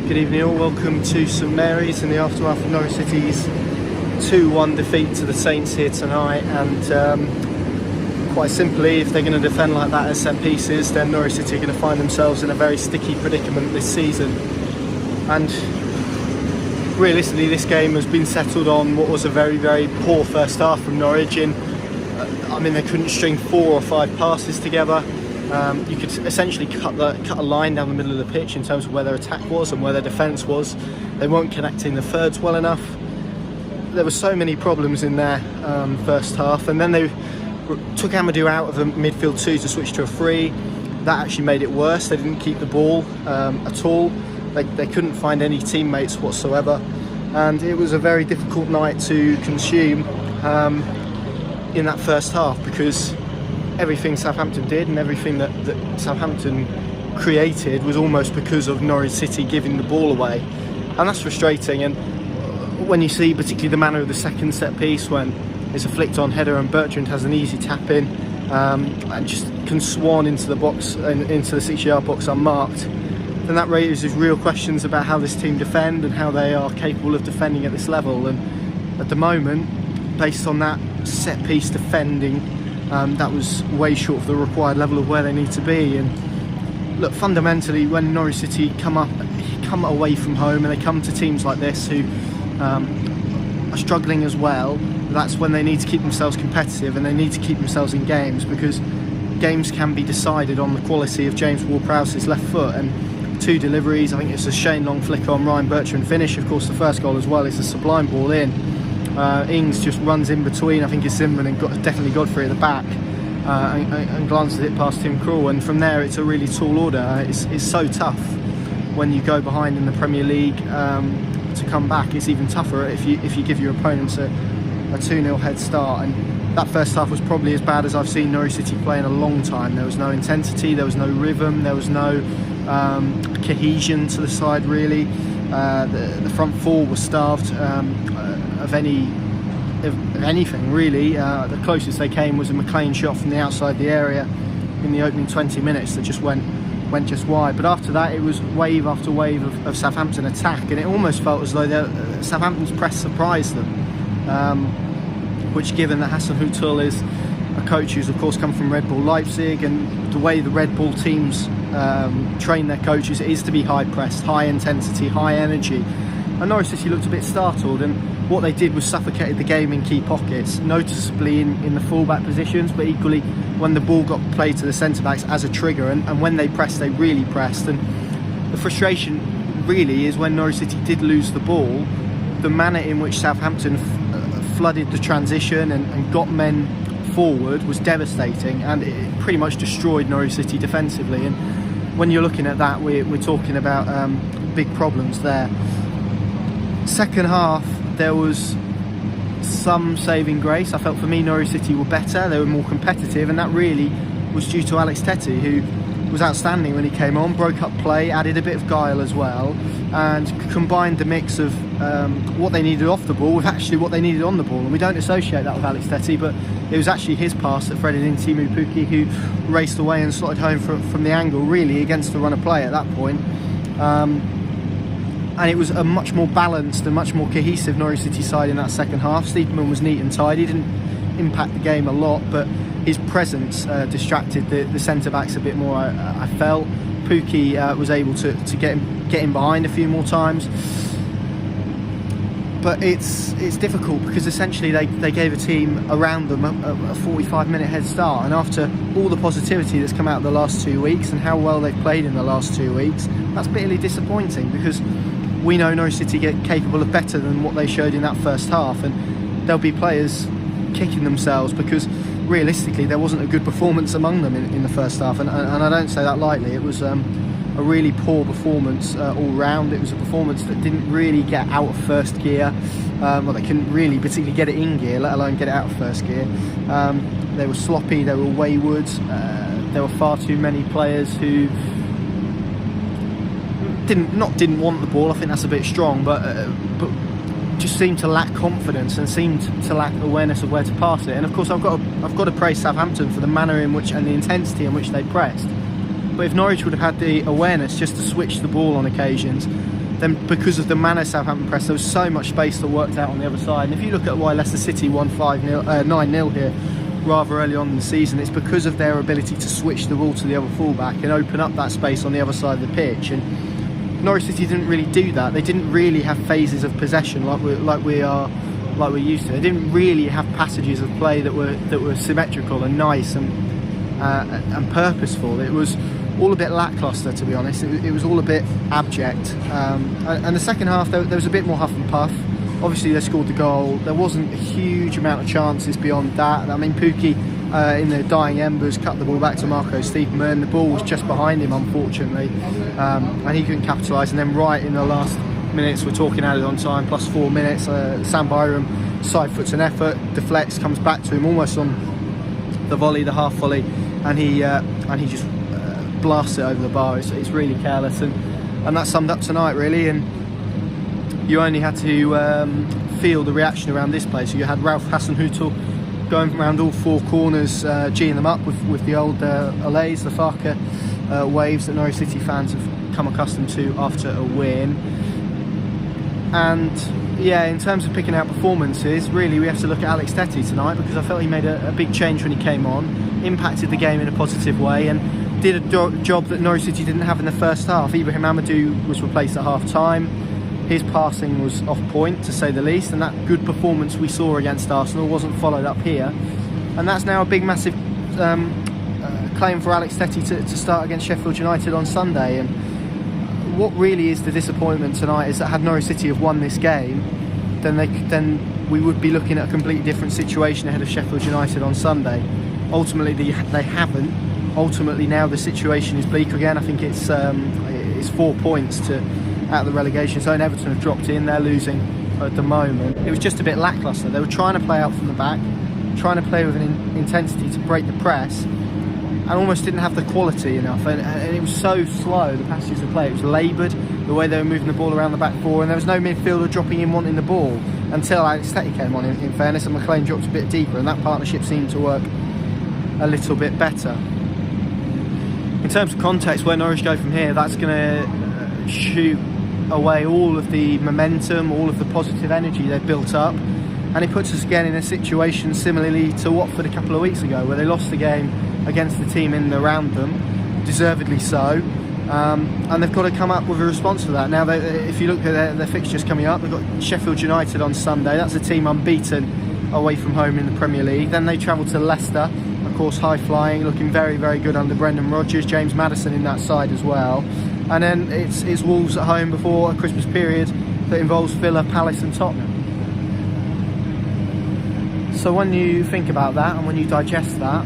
Good evening all, welcome to St Mary's in the aftermath of Norwich City's 2-1 defeat to the Saints here tonight. And quite simply, if they're going to defend like that at set pieces, then Norwich City are going to find themselves in a very sticky predicament this season. And realistically, this game has been settled on what was a very, very poor first half from Norwich. They couldn't string 4 or 5 passes together. You could essentially cut a line down the middle of the pitch in terms of where their attack was and where their defence was. They weren't connecting the thirds well enough. There were so many problems in their first half, and then they took Amadou out of a midfield 2 to switch to a 3. That actually made it worse. They didn't keep the ball at all. They couldn't find any teammates whatsoever, and it was a very difficult night to consume in that first half, because everything Southampton did and everything that Southampton created was almost because of Norwich City giving the ball away, and that's frustrating. And when you see particularly the manner of the second set piece, when it's a flicked on header and Bertrand has an easy tap in and just can swan into the box and into the 6-yard box unmarked, then that raises real questions about how this team defend and how they are capable of defending at this level. And at the moment, based on that set piece defending, that was way short of the required level of where they need to be. And look, fundamentally, when Norwich City come away from home and they come to teams like this who are struggling as well, that's when they need to keep themselves competitive and they need to keep themselves in games, because games can be decided on the quality of James Ward-Prowse's left foot. And 2 deliveries, I think it's a Shane Long flick on, Ryan Bertrand finish. Of course, the first goal as well is a sublime ball in. Ings just runs in between, I think it's Zimmerman and definitely Godfrey at the back, and glances it past Tim Krul, and from there it's a really tall order. It's so tough when you go behind in the Premier League to come back. It's even tougher if you give your opponents a 2-0 head start. And that first half was probably as bad as I've seen Norwich City play in a long time. There was no intensity, there was no rhythm, there was no cohesion to the side really. The front 4 was starved of anything really. The closest they came was a McLean shot from the outside the area in the opening 20 minutes that just went just wide. But after that, it was wave after wave of Southampton attack, and it almost felt as though Southampton's press surprised them, which, given that Hassan Hutel is a coach who's of course come from Red Bull Leipzig, and the way the Red Bull teams train their coaches is to be high pressed, high intensity, high energy. And Norwich City looked a bit startled, and what they did was suffocated the game in key pockets, noticeably in the full-back positions, but equally when the ball got played to the centre-backs as a trigger, and when they pressed, they really pressed. And the frustration really is when Norwich City did lose the ball, the manner in which Southampton flooded the transition and got men forward was devastating, and it pretty much destroyed Norwich City defensively. And when you're looking at that, we're talking about big problems there. Second half, there was some saving grace. I felt for me Norwich City were better, they were more competitive, and that really was due to Alex Tettey, who was outstanding when he came on, broke up play, added a bit of guile as well, and combined the mix of what they needed off the ball with actually what they needed on the ball. And we don't associate that with Alex Tettey, but it was actually his pass that threaded in Timu Pukki, who raced away and slotted home from the angle really against the run of play at that point. And it was a much more balanced and much more cohesive Norwich City side in that second half. Stiepermann was neat and tidy, didn't impact the game a lot, but his presence distracted the centre-backs a bit more, I felt. Pukki was able to get in behind a few more times. But it's difficult, because essentially they gave a team around them a 45-minute head start, and after all the positivity that's come out of the last 2 weeks and how well they've played in the last 2 weeks, that's bitterly disappointing, because we know Norwich City get capable of better than what they showed in that first half, and there'll be players kicking themselves because realistically there wasn't a good performance among them in the first half, and I don't say that lightly. It was a really poor performance all round. It was a performance that didn't really get out of first gear. They couldn't really particularly get it in gear, let alone get it out of first gear. They were sloppy, they were wayward. There were far too many players who didn't want the ball, I think that's a bit strong, but just seemed to lack confidence and seemed to lack awareness of where to pass it. And of course I've got to praise Southampton for the manner in which and the intensity in which they pressed. But if Norwich would have had the awareness just to switch the ball on occasions, then because of the manner Southampton press, there was so much space that worked out on the other side. And if you look at why Leicester City won 9-0 here rather early on in the season, it's because of their ability to switch the ball to the other fullback and open up that space on the other side of the pitch. And Norwich City didn't really do that. They didn't really have phases of possession like we're used to. They didn't really have passages of play that were symmetrical and nice and purposeful. It was all a bit lacklustre, to be honest. It was all a bit abject. And the second half, there was a bit more huff and puff. Obviously, they scored the goal. There wasn't a huge amount of chances beyond that. I mean, Pukki, in the dying embers, cut the ball back to Marco Stiepermann. The ball was just behind him, unfortunately, and he couldn't capitalise. And then right in the last minutes, we're talking added on time, plus 4 minutes, Sam Byram side foots an effort, deflects, comes back to him almost on the volley, the half volley, and he just blasts it over the bar. It's really careless, and that summed up tonight, really. And you only had to feel the reaction around this place. So you had Ralph Hasenhüttl going around all four corners, geeing them up with the old allays, the Farke waves that Norwich City fans have come accustomed to after a win. And yeah, in terms of picking out performances, really we have to look at Alex Tettey tonight, because I felt he made a big change when he came on, impacted the game in a positive way, and did a job that Norwich City didn't have in the first half. Ibrahim Amadou was replaced at half time. His passing was off point, to say the least, and that good performance we saw against Arsenal wasn't followed up here. And that's now a big, massive claim for Alex Tettey to start against Sheffield United on Sunday. And what really is the disappointment tonight is that had Norwich City have won this game, then we would be looking at a completely different situation ahead of Sheffield United on Sunday. Ultimately, they haven't. Ultimately, now the situation is bleak again. I think it's 4 points to out of the relegation zone. Everton have dropped in. They're losing at the moment. It was just a bit lacklustre. They were trying to play out from the back, trying to play with an intensity to break the press, and almost didn't have the quality enough. And it was so slow, the passages of play. It was laboured, the way they were moving the ball around the back four, and there was no midfielder dropping in wanting the ball until Alex Tettey came on, in fairness, and McLean dropped a bit deeper, and that partnership seemed to work a little bit better. In terms of context, where Norwich go from here, that's going to shoot away all of the momentum, all of the positive energy they've built up, and it puts us again in a situation similarly to Watford a couple of weeks ago, where they lost the game against the team in and around them, deservedly so, and they've got to come up with a response for that. Now, if you look at their fixtures coming up, they've got Sheffield United on Sunday. That's a team unbeaten away from home in the Premier League. Then they travel to Leicester, of course, high flying, looking very, very good under Brendan Rodgers, James Maddison in that side as well. And then it's Wolves at home before a Christmas period that involves Villa, Palace and Tottenham. So when you think about that and when you digest that,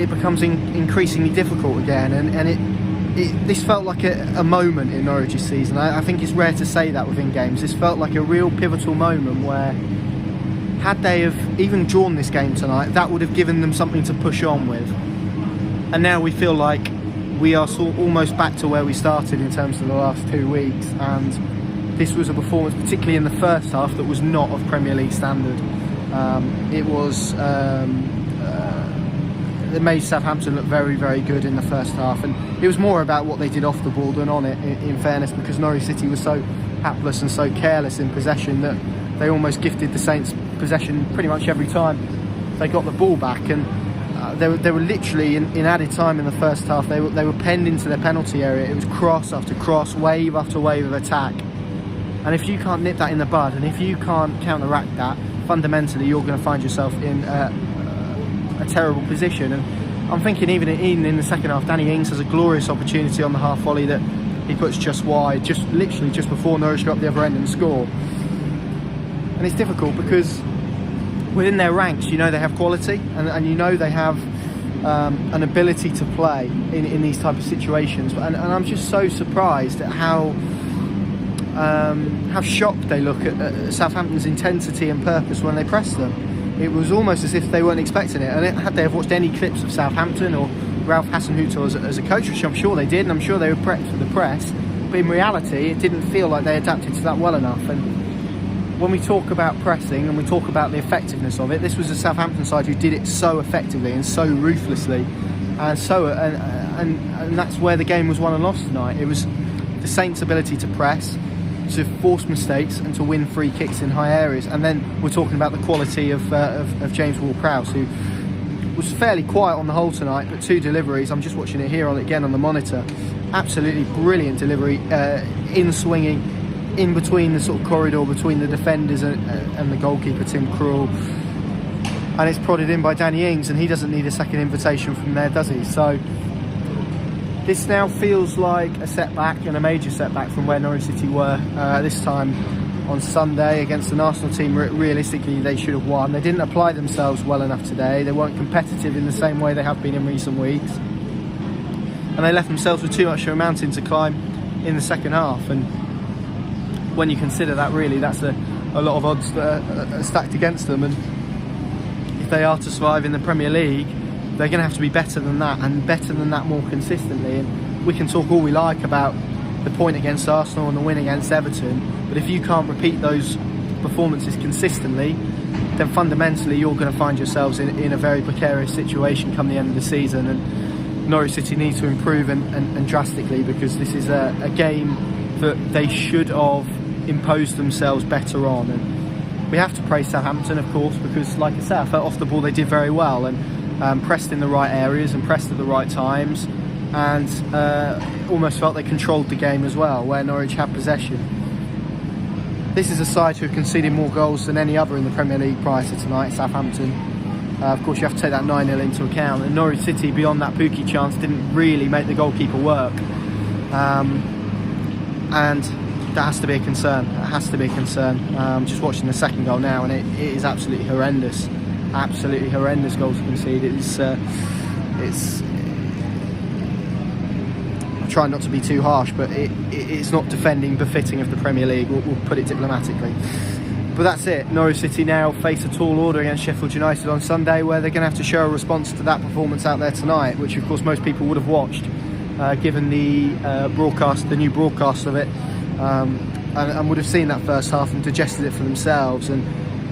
it becomes increasingly difficult again. And this felt like a moment in Norwich's season. I think it's rare to say that within games. This felt like a real pivotal moment where, had they have even drawn this game tonight, that would have given them something to push on with. And now we feel like we are almost back to where we started in terms of the last 2 weeks, and this was a performance, particularly in the first half, that was not of Premier League standard. It made Southampton look very, very good in the first half, and it was more about what they did off the ball than on it, in fairness, because Norwich City was so hapless and so careless in possession that they almost gifted the Saints possession pretty much every time they got the ball back. And they were literally in added time in the first half. They were penned into their penalty area. It was cross after cross, wave after wave of attack. And if you can't nip that in the bud, and if you can't counteract that, fundamentally you're going to find yourself in a terrible position. And I'm thinking even in the second half, Danny Ings has a glorious opportunity on the half volley that he puts just wide, literally just before Norwich go up the other end and score. And it's difficult because within their ranks, you know they have quality, and you know they have an ability to play in these type of situations. And I'm just so surprised at how shocked they look at Southampton's intensity and purpose when they press them. It was almost as if they weren't expecting it. And had they have watched any clips of Southampton or Ralph Hasenhüttl as a coach, which I'm sure they did, and I'm sure they were prepped for the press, but in reality it didn't feel like they adapted to that well enough. And when we talk about pressing and we talk about the effectiveness of it, this was a Southampton side who did it so effectively and so ruthlessly, and that's where the game was won and lost tonight. It was the the Saints' ability to press, to force mistakes and to win free kicks in high areas. And then we're talking about the quality of James Ward-Prowse, who was fairly quiet on the whole tonight, but 2 deliveries. I'm just watching it here again on the monitor. Absolutely brilliant delivery, in swinging, in between the sort of corridor between the defenders and the goalkeeper, Tim Krul. And it's prodded in by Danny Ings, and he doesn't need a second invitation from there, does he? So this now feels like a setback, and a major setback from where Norwich City were this time on Sunday against an Arsenal team. Realistically, they should have won. They didn't apply themselves well enough today. They weren't competitive in the same way they have been in recent weeks. And they left themselves with too much of a mountain to climb in the second half. And when you consider that, really, that's a lot of odds that are stacked against them. And if they are to survive in the Premier League, they're going to have to be better than that, and better than that more consistently. And we can talk all we like about the point against Arsenal and the win against Everton, but if you can't repeat those performances consistently, then fundamentally you're going to find yourselves in a very precarious situation come the end of the season. And Norwich City need to improve and drastically, because this is a game that they should have imposed themselves better on. And we have to praise Southampton, of course, because, like I said, I felt off the ball they did very well, and pressed in the right areas and pressed at the right times, and almost felt they controlled the game as well, where Norwich had possession. This is a side who have conceded more goals than any other in the Premier League prior to tonight, Southampton. Of course, you have to take that 9-0 into account. And Norwich City, beyond that Pukki chance, didn't really make the goalkeeper work. And that has to be a concern. That has to be a concern. Just watching the second goal now, and it is absolutely horrendous. Absolutely horrendous goal to concede. It's I'm trying not to be too harsh, but it's not defending befitting of the Premier League, we'll put it diplomatically. But that's it. Norwich City now face a tall order against Sheffield United on Sunday, where they're going to have to show a response to that performance out there tonight, which of course most people would have watched, given the broadcast, the new broadcast of it, and would have seen that first half and digested it for themselves. And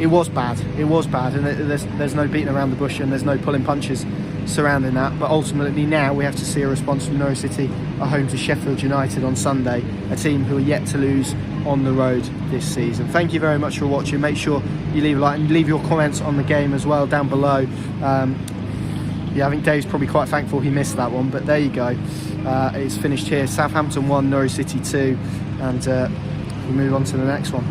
it was bad, and there's no beating around the bush, and there's no pulling punches surrounding that. But ultimately now we have to see a response from Norwich City at home to Sheffield United on Sunday, a team who are yet to lose on the road this season. Thank you very much for watching. Make sure you leave a like and leave your comments on the game as well down below. Yeah, I think Dave's probably quite thankful he missed that one, but there you go. It's finished here. Southampton 1, Norwich City 2, and we move on to the next one.